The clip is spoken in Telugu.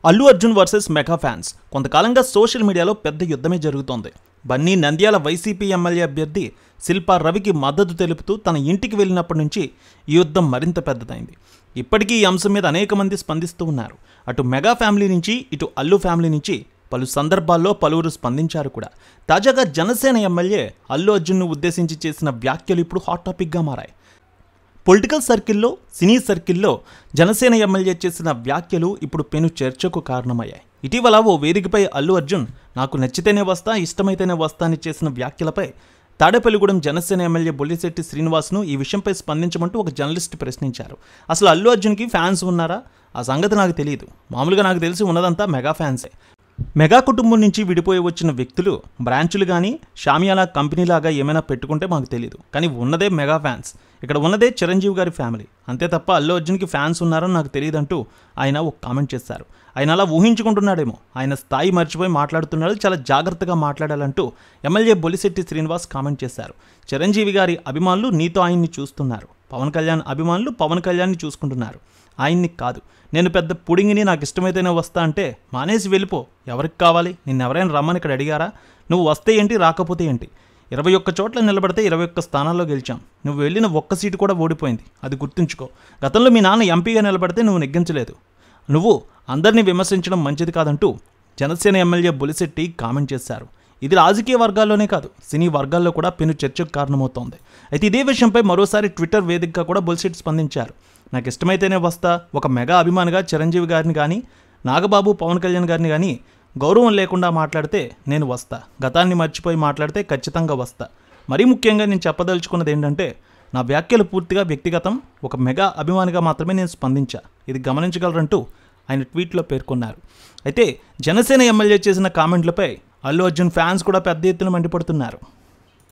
Allu Arjun versus mega fans కొంతకాలంగా సోషల్ మీడియాలో పెద్ద యుద్ధమే జరుగుతోంది. బన్నీ నంద్యాల వైసీపీ ఎమ్మెల్యే అభ్యర్థి శిల్పా రవికి మద్దతు తెలుపుతూ తన ఇంటికి వెళ్ళినప్పటి నుంచి ఈ యుద్ధం మరింత పెద్దదైంది. ఇప్పటికీ ఈ అంశం మీద అనేక మంది స్పందిస్తూ ఉన్నారు. అటు మెగా ఫ్యామిలీ నుంచి ఇటు అల్లు ఫ్యామిలీ నుంచి పలు సందర్భాల్లో పలువురు స్పందించారు కూడా. తాజాగా జనసేన ఎమ్మెల్యే అల్లు అర్జున్ను ఉద్దేశించి చేసిన వ్యాఖ్యలు ఇప్పుడు హాట్ టాపిక్గా మారాయి. పొలిటికల్ సర్కిల్లో, సినీ సర్కిల్లో జనసేన ఎమ్మెల్యే చేసిన వ్యాఖ్యలు ఇప్పుడు పెను చర్చకు కారణమయ్యాయి. ఇటీవల ఓ వేదికపై అల్లు అర్జున్ నాకు నచ్చితేనే వస్తా, ఇష్టమైతేనే వస్తా అని చేసిన వ్యాఖ్యలపై తాడేపల్లిగూడెం జనసేన ఎమ్మెల్యే బొల్లిశెట్టి శ్రీనివాస్ను ఈ విషయంపై స్పందించమంటూ ఒక జర్నలిస్ట్ ప్రశ్నించారు. అసలు అల్లు అర్జున్కి ఫ్యాన్స్ ఉన్నారా? ఆ సంగతి నాకు తెలియదు. మామూలుగా నాకు తెలిసి ఉన్నదంతా మెగా ఫ్యాన్సే. మెగా కుటుంబం నుంచి విడిపోయి వచ్చిన వ్యక్తులు బ్రాంచులు కానీ షామియానా కంపెనీలాగా ఏమైనా పెట్టుకుంటే మాకు తెలియదు. కానీ ఉన్నదే మెగా ఫ్యాన్స్. ఇక్కడ ఉన్నదే చిరంజీవి గారి ఫ్యామిలీ. అంతే తప్ప అల్లు అర్జున్కి ఫ్యాన్స్ ఉన్నారని నాకు తెలియదంటూ ఆయన ఒక కామెంట్ చేశారు. ఆయన అలా ఊహించుకుంటున్నాడేమో. ఆయన స్థాయి మర్చిపోయి మాట్లాడుతున్నాడు, చాలా జాగ్రత్తగా మాట్లాడాలంటూ ఎమ్మెల్యే బొల్లిశెట్టి శ్రీనివాస్ కామెంట్ చేశారు. చిరంజీవి గారి అభిమానులు నీతో ఆయన్ని చూస్తున్నారు, పవన్ కళ్యాణ్ అభిమానులు పవన్ కళ్యాణ్ని చూసుకుంటున్నారు, ఆయన్ని కాదు. నేను పెద్ద పుడింగిని, నాకు ఇష్టమైతేనే వస్తా అంటే మానేసి వెళ్ళిపో. ఎవరికి కావాలి? నిన్నెవరైనా రమ్మని ఇక్కడ అడిగారా? నువ్వు వస్తే ఏంటి, రాకపోతే ఏంటి? 21 చోట్ల నిలబడితే 21 స్థానాల్లో గెలిచాం. నువ్వు వెళ్ళిన ఒక్క సీటు కూడా ఓడిపోయింది, అది గుర్తుంచుకో. గతంలో మీ నాన్న ఎంపీగా నిలబడితే నువ్వు నెగ్గించలేదు. నువ్వు అందరినీ విమర్శించడం మంచిది కాదంటూ జనసేన ఎమ్మెల్యే బొలిశెట్టి కామెంట్ చేశారు. ఇది రాజకీయ వర్గాల్లోనే కాదు, సినీ వర్గాల్లో కూడా పెను చర్చకు కారణమవుతోంది. అయితే ఇదే విషయంపై మరోసారి ట్విట్టర్ వేదికగా కూడా బొలిశెట్టి స్పందించారు. నాకు ఇష్టమైతేనే వస్తా, ఒక మెగా అభిమానిగా చిరంజీవి గారిని కానీ నాగబాబు పవన్ కళ్యాణ్ గారిని కానీ గౌరవం లేకుండా మాట్లాడితే నేను వస్తా, గతాన్ని మర్చిపోయి మాట్లాడితే ఖచ్చితంగా వస్తా. మరీ ముఖ్యంగా నేను చెప్పదలుచుకున్నది ఏంటంటే నా వ్యాఖ్యలు పూర్తిగా వ్యక్తిగతం, ఒక మెగా అభిమానిగా మాత్రమే నేను స్పందించా, ఇది గమనించగలరంటూ ఆయన ట్వీట్లో పేర్కొన్నారు. అయితే జనసేన ఎమ్మెల్యే చేసిన కామెంట్లపై అల్లు అర్జున్ ఫ్యాన్స్ కూడా పెద్ద ఎత్తున మండిపడుతున్నారు.